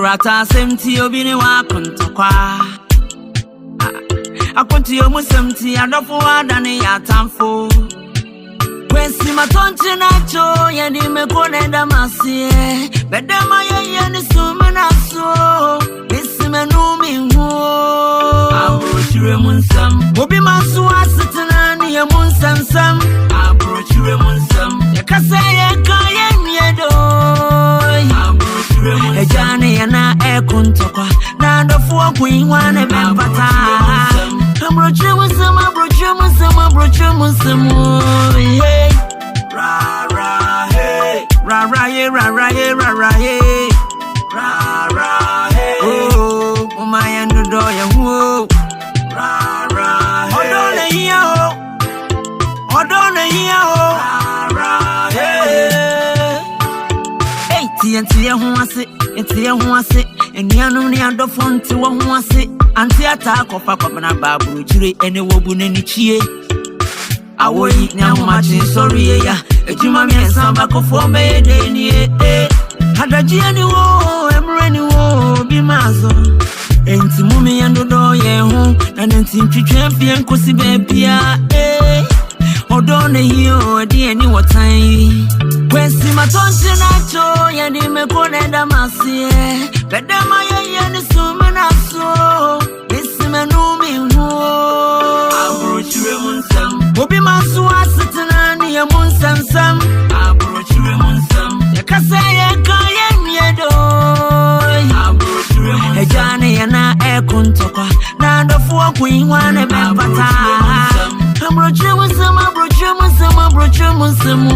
Rata semti obini wa kontokwa akonti omu semti adofo adane ya tamfo Kwesi matonche nacho yedi mekone damasie bedema yeye ni sume naso nisime numi huo Abrochire munsam Obi masu asitana ni ya munsamsam Abrochire munsam Yakase yeka yenyedo Abrochire munsam Ejane yana kuntokwa na ndofuwa kuingwane bempata Abrochire munsam Abrochire munsam Abrochire munsam Hey Ra ra hey Ra ra hey Ra ra hey Ra ra hey Ra ra hey Oh Umaya ndudo ya huo Ra ra hey Odone hiya ho Odone hiya ho Ra ra hey Hey tiye huwase Etiye huwase Enianu ni adofo nti wa huwase Anti ata kofa kopana baburu chire ene wobu neni chie Awoyi ni ahumachi sorry ya Ejuma miensa bako fombe deni Hadajia ni wo emre ni wo bimazo Enti mumi ya ndodo ye hu Na nenti mchichwe fie nkosi bebia Odone hiyo edie ni watai Kwesi matonche nacho yedi mekone damasie Bedema yeye ni sume naso Nisime numi huo Abrochire munsam Obi masu asitana ni ya munsamsam Abrochire munsam Yakase yeka yenyedo Abrochire munsam Ejane yana kuntokwa na ndofuwa kuingwane bempata Abrochire munsam Abrochire munsam Abrochire munsam